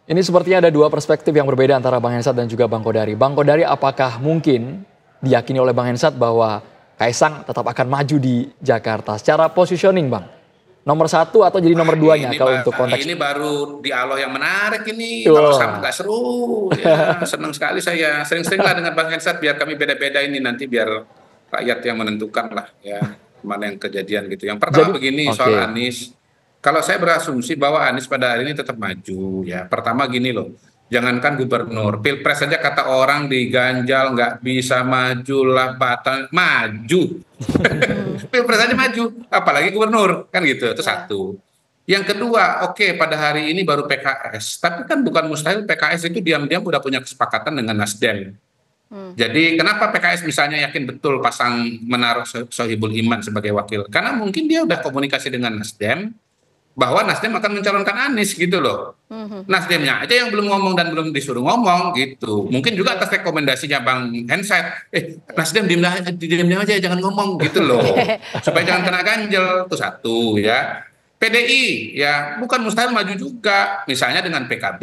Ini sepertinya ada dua perspektif yang berbeda antara Bang Hensat dan juga Bang Kodari. Bang Kodari, apakah mungkin diyakini oleh Bang Hensat bahwa Kaisang tetap akan maju di Jakarta? Secara positioning Bang, nomor satu atau jadi nomor duanya kalau untuk konteks? Ini baru dialog yang menarik ini. Kalau sama Wah. nggak seru, ya senang sekali saya. Sering-sering lah dengan Bang Hensat biar kami beda-beda ini nanti biar rakyat yang menentukan lah ya mana yang kejadian gitu. Yang pertama Jadi, begini soal oke. Anies. Kalau saya berasumsi bahwa Anies pada hari ini tetap maju ya. Pertama gini loh. Jangankan gubernur, pilpres saja kata orang diganjal nggak bisa maju lah batal maju. Pilpres aja maju, apalagi gubernur kan gitu. Itu Ya. satu. Yang kedua, oke pada hari ini baru PKS, tapi kan bukan mustahil PKS itu diam-diam udah punya kesepakatan dengan Nasdem. Jadi kenapa PKS misalnya yakin betul pasang menaruh Sohibul Iman sebagai wakil? Karena mungkin dia udah komunikasi dengan Nasdem bahwa Nasdem akan mencalonkan Anies gitu loh. Nasdemnya aja yang belum ngomong dan belum disuruh ngomong gitu. Mungkin juga atas rekomendasinya Bang Hensat, Nasdem diam aja jangan ngomong gitu loh. Supaya jangan kena ganjel, itu satu ya. PDI ya bukan mustahil maju juga, misalnya dengan PKB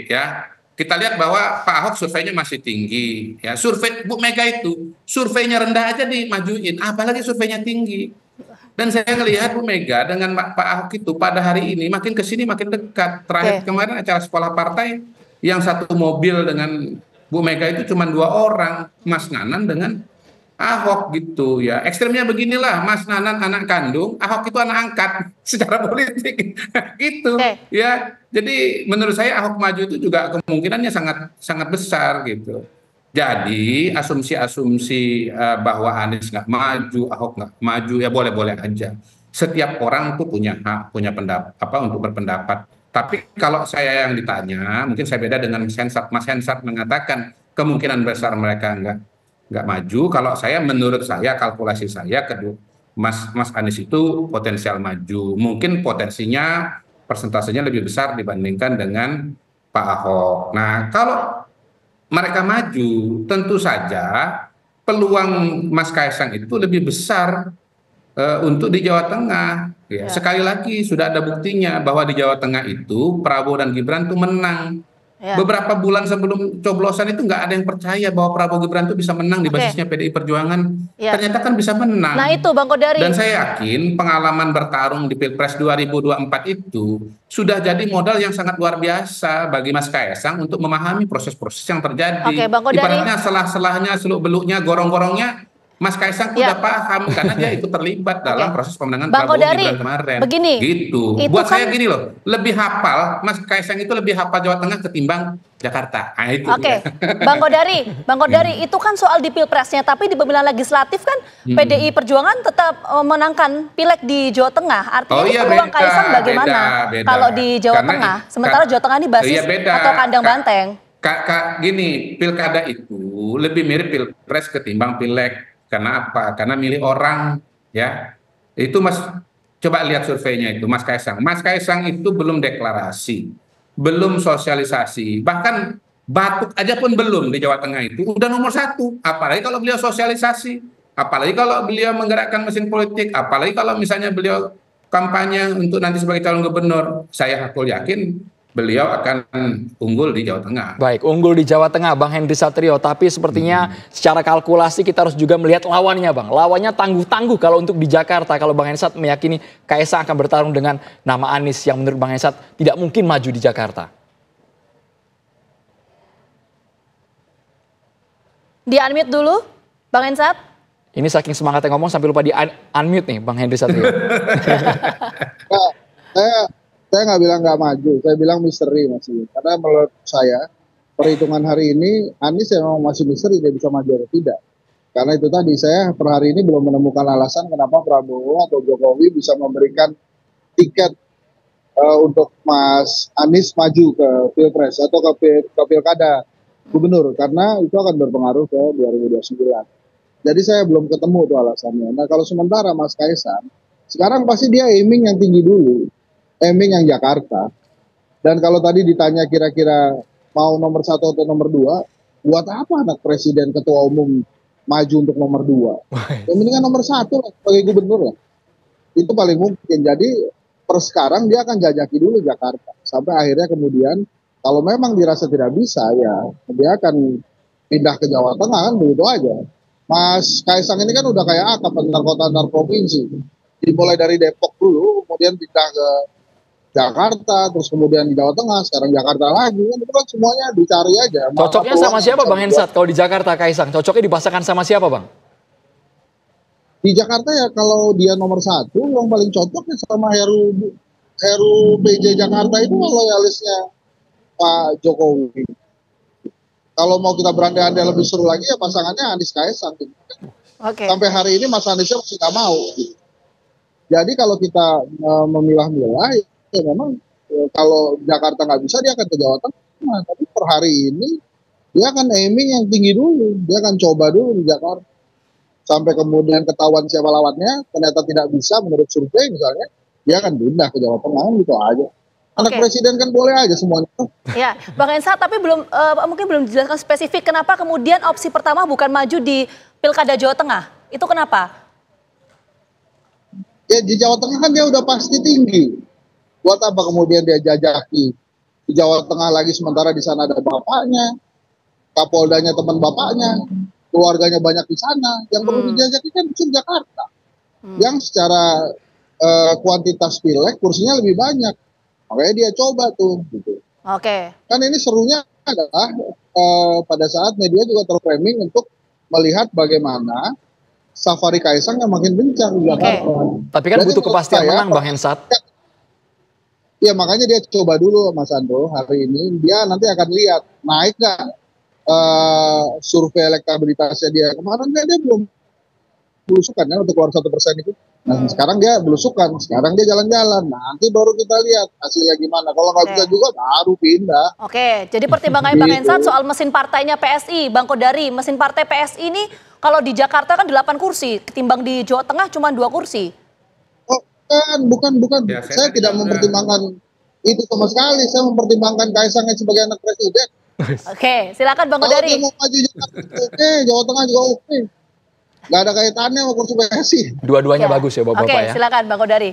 ya. Kita lihat bahwa Pak Ahok surveinya masih tinggi ya. Survei Bu Mega itu surveinya rendah aja dimajuin, apalagi surveinya tinggi. Dan saya melihat Bu Mega dengan Pak Ahok itu pada hari ini makin ke sini makin dekat. Terakhir kemarin acara sekolah partai yang satu mobil dengan Bu Mega itu cuma 2 orang, Mas Nanan dengan Ahok gitu ya. Ekstrimnya beginilah, Mas Nanan anak kandung, Ahok itu anak angkat secara politik gitu ya. Jadi menurut saya Ahok maju itu juga kemungkinannya sangat sangat besar gitu. Jadi asumsi-asumsi bahwa Anies nggak maju, Ahok nggak maju ya boleh-boleh aja. Setiap orang tuh punya hak, punya pendapat apa untuk berpendapat. Tapi kalau saya yang ditanya, mungkin saya beda dengan Mas Hensat. Mas Hensat mengatakan kemungkinan besar mereka nggak maju. Kalau saya, menurut saya, kalkulasi saya, kedua Mas Anies itu potensial maju. Mungkin potensinya persentasenya lebih besar dibandingkan dengan Pak Ahok. Nah, kalau mereka maju, tentu saja peluang Mas Kaisang itu lebih besar untuk di Jawa Tengah. Ya, sekali lagi sudah ada buktinya bahwa di Jawa Tengah itu Prabowo dan Gibran itu menang. Beberapa bulan sebelum coblosan itu nggak ada yang percaya bahwa Prabowo Gibran itu bisa menang di basisnya PDI Perjuangan. Ternyata kan bisa menang. Nah itu Bang Kodari. Dan saya yakin pengalaman bertarung di Pilpres 2024 itu sudah jadi modal yang sangat luar biasa bagi Mas Kaisang untuk memahami proses-proses yang terjadi. Bang Kodari. Ibaratnya selah-selahnya, seluk-beluknya, gorong-gorongnya, Mas Kaisang udah paham karena dia itu terlibat dalam proses pemenangan Prabowo Gibran kemarin. Begini, gitu. Buat saya gini loh, lebih hafal Mas Kaisang itu lebih hafal Jawa Tengah ketimbang Jakarta. Nah, itu. Bang Kodari, itu kan soal di Pilpresnya, tapi di pemilihan legislatif kan PDI Perjuangan tetap menangkan pileg di Jawa Tengah. Artinya peluang Kaisang bagaimana kalau di Jawa Tengah? Sementara Jawa Tengah ini basis atau kandang banteng. Gini, pilkada itu lebih mirip pilpres ketimbang pileg. Karena apa? Karena milih orang ya. Itu Mas coba lihat surveinya itu Mas Kaisang. Mas Kaisang itu belum deklarasi, belum sosialisasi, bahkan batuk aja pun belum di Jawa Tengah itu udah nomor 1. Apalagi kalau beliau sosialisasi, apalagi kalau beliau menggerakkan mesin politik, apalagi kalau misalnya beliau kampanye untuk nanti sebagai calon gubernur. Saya hakul yakin beliau akan unggul di Jawa Tengah. Baik, unggul di Jawa Tengah Bang Henry Satrio, tapi sepertinya secara kalkulasi kita harus juga melihat lawannya Bang. Lawannya tangguh-tangguh kalau untuk di Jakarta, kalau Bang Hensat meyakini Kaisang akan bertarung dengan nama Anies yang menurut Bang Hensat tidak mungkin maju di Jakarta. Di-unmute dulu, Bang Hensat. Ini saking semangatnya ngomong sampai lupa di-unmute nih Bang Henry Satrio. Saya nggak bilang nggak maju, saya bilang misteri masih. Karena menurut saya perhitungan hari ini Anies memang masih misteri dia bisa maju atau tidak. Karena itu tadi saya per hari ini belum menemukan alasan kenapa Prabowo atau Jokowi bisa memberikan tiket untuk Mas Anies maju ke Pilpres atau ke Pilkada Gubernur, karena itu akan berpengaruh ke 2029. Jadi saya belum ketemu tuh alasannya. Nah kalau sementara Mas Kaisang sekarang pasti dia aiming yang tinggi dulu. Aiming yang Jakarta. Dan kalau tadi ditanya kira-kira mau nomor 1 atau nomor 2, buat apa anak presiden ketua umum maju untuk nomor 2? Yang penting kan nomor 1 lah, sebagai gubernur lah. Itu paling mungkin. Jadi per sekarang dia akan jajaki dulu Jakarta. Sampai akhirnya kemudian Kalau memang dirasa tidak bisa, ya dia akan pindah ke Jawa Tengah, kan begitu aja. Mas Kaisang ini kan udah kayak akap antar kota antar provinsi. Dimulai dari Depok dulu, kemudian pindah ke Jakarta, terus kemudian di Jawa Tengah, sekarang Jakarta lagi. Kan itu kan semuanya dicari aja. Cocoknya sama siapa Bang Hensat kalau di Jakarta Kaisang? Cocoknya dipasangkan sama siapa Bang? Di Jakarta ya kalau dia nomor 1, yang paling cocoknya sama Heru PJ Jakarta itu loyalisnya Pak Jokowi. Kalau mau kita berandai-andai lebih seru lagi ya pasangannya Anies Kaisang. Sampai hari ini Mas Aniesnya masih nggak mau. Jadi kalau kita memilah-milah, ya memang kalau Jakarta nggak bisa dia akan ke Jawa Tengah. Tapi per hari ini dia akan aiming yang tinggi dulu. Dia akan coba dulu di Jakarta. Sampai kemudian ketahuan siapa lawannya, ternyata tidak bisa menurut survei misalnya, dia akan pindah ke Jawa Tengah gitu aja. Anak presiden kan boleh aja semuanya. Ya, Bang Hensat, tapi mungkin belum dijelaskan spesifik kenapa kemudian opsi pertama bukan maju di Pilkada Jawa Tengah. Itu kenapa? Ya di Jawa Tengah kan dia udah pasti tinggi. Buat apa kemudian dia jajaki di Jawa Tengah lagi sementara di sana ada bapaknya, Kapoldanya teman bapaknya, keluarganya banyak di sana. Yang perlu dijajaki kan di Jakarta. Yang secara kuantitas pileg kursinya lebih banyak. Makanya dia coba tuh gitu. Kan ini serunya adalah pada saat media juga terframing untuk melihat bagaimana safari Kaisang yang makin kencang di Jakarta. Tapi kan butuh kepastian menang Bang Hensat. Ya makanya dia coba dulu Mas Andro hari ini. Dia nanti akan lihat naik nggak survei elektabilitasnya dia. Kemarin dia belum belusukan ya untuk keluar 1% itu. Nah, sekarang dia belusukan, sekarang dia jalan-jalan. Nanti baru kita lihat hasilnya gimana. Kalau nggak bisa juga baru pindah. Jadi pertimbangannya Bang Hensat soal mesin partainya PSI, Bang Kodari, mesin partai PSI ini kalau di Jakarta kan 8 kursi, ketimbang di Jawa Tengah cuma 2 kursi. Oh, bukan. Ya, saya tidak mempertimbangkan itu sama sekali. Saya mempertimbangkan Kaisangnya sebagai anak presiden. Silakan Bang Kodari. Kalau dia mau maju Jakarta, Jawa Tengah juga oke. Gak ada kaitannya sama kursi PSI. Dua-duanya bagus ya Bapak-Bapak ya. Silakan Bang Kodari.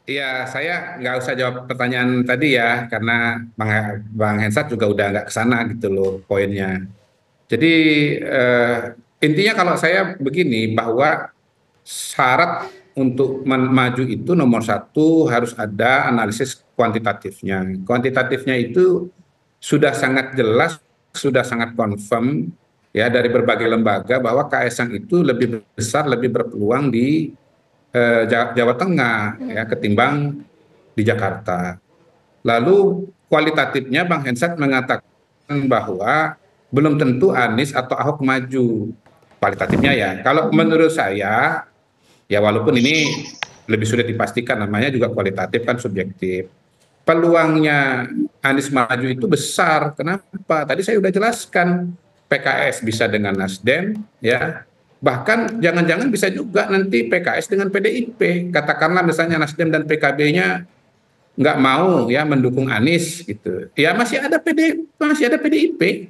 Iya, saya nggak usah jawab pertanyaan tadi ya, karena Bang Hensat juga udah nggak kesana gitu loh poinnya. Jadi intinya kalau saya begini, bahwa syarat untuk maju itu nomor 1 harus ada analisis kuantitatifnya. Kuantitatifnya itu sudah sangat jelas, sudah sangat confirm ya dari berbagai lembaga bahwa Kaisang itu lebih besar, lebih berpeluang di Jawa Tengah ya ketimbang di Jakarta. Lalu kualitatifnya Bang Hensat mengatakan bahwa belum tentu Anies atau Ahok maju. Kualitatifnya ya. Kalau menurut saya ya walaupun ini lebih sulit dipastikan, namanya juga kualitatif kan subjektif. Peluangnya Anies maju itu besar. Kenapa? Tadi saya sudah jelaskan. PKS bisa dengan Nasdem, ya. Bahkan jangan-jangan bisa juga nanti PKS dengan PDIP. Katakanlah misalnya Nasdem dan PKB-nya nggak mau ya mendukung Anies gitu. Ya masih ada PDIP,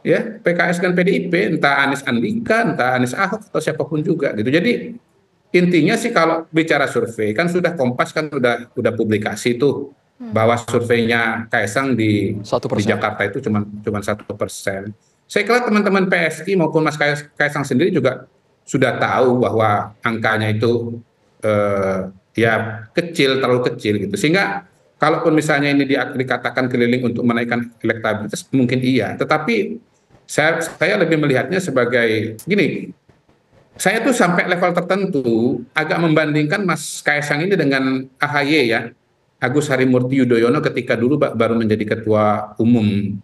ya PKS dan PDIP, entah Anies Andika, entah Anies Ahok atau siapapun juga gitu. Jadi intinya sih kalau bicara survei kan sudah Kompas kan udah publikasi tuh bahwa surveinya Kaisang di Jakarta itu cuma 1%. Saya kira teman-teman PSI maupun Mas Kaisang sendiri juga sudah tahu bahwa angkanya itu ya kecil, terlalu kecil gitu. Sehingga kalaupun misalnya ini dikatakan keliling untuk menaikkan elektabilitas mungkin iya. Tetapi saya lebih melihatnya sebagai gini. Saya tuh sampai level tertentu agak membandingkan Mas Kaisang ini dengan AHY ya, Agus Harimurti Yudhoyono ketika dulu baru menjadi ketua umum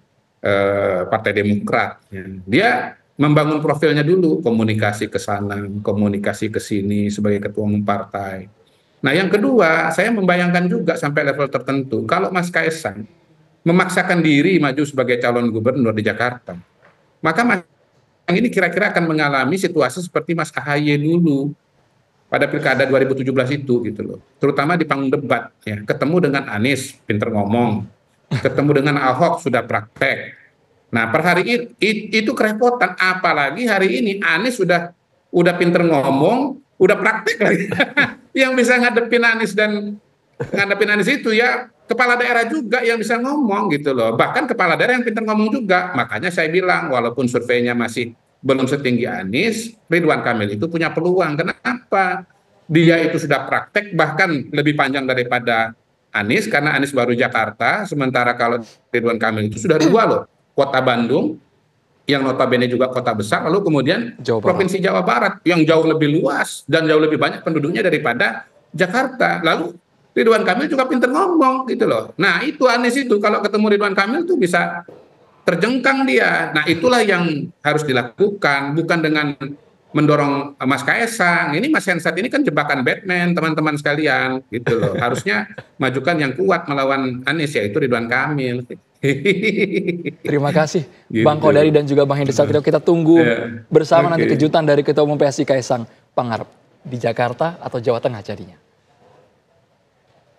Partai Demokrat. Dia membangun profilnya dulu, komunikasi ke sana, komunikasi ke sini sebagai ketua umum partai. Nah yang kedua, saya membayangkan juga sampai level tertentu, kalau Mas Kaisang memaksakan diri maju sebagai calon gubernur di Jakarta, maka Mas ini kira-kira akan mengalami situasi seperti Mas AHY dulu pada Pilkada 2017 itu gitu loh. Terutama di panggung debat ya, ketemu dengan Anies, pinter ngomong, ketemu dengan Ahok sudah praktek. Nah per hari itu kerepotan, apalagi hari ini Anies udah pinter ngomong, udah praktek lagi. Yang bisa ngadepin Anies itu ya kepala daerah juga yang bisa ngomong gitu loh. Bahkan kepala daerah yang pintar ngomong juga. Makanya saya bilang walaupun surveinya masih belum setinggi Anies, Ridwan Kamil itu punya peluang. Kenapa? Dia itu sudah praktek bahkan lebih panjang daripada Anies karena Anies baru Jakarta. Sementara kalau Ridwan Kamil itu sudah 2 loh. Kota Bandung yang notabene juga kota besar, lalu kemudian Provinsi Jawa Barat yang jauh lebih luas dan jauh lebih banyak penduduknya daripada Jakarta. Lalu Ridwan Kamil juga pinter ngomong gitu loh. Nah itu Anies itu kalau ketemu Ridwan Kamil tuh bisa terjengkang dia. Nah itulah yang harus dilakukan, bukan dengan mendorong Mas Kaesang. Ini Mas Hensat ini kan jebakan Batman teman-teman sekalian gitu loh. Harusnya majukan yang kuat melawan Anies yaitu Ridwan Kamil. Terima kasih Gitu. Bang Kodari dan juga Bang Hendy Satrio. Kita tunggu bersama nanti kejutan dari Ketua Umum PSI Kaesang Pangarep di Jakarta atau Jawa Tengah jadinya.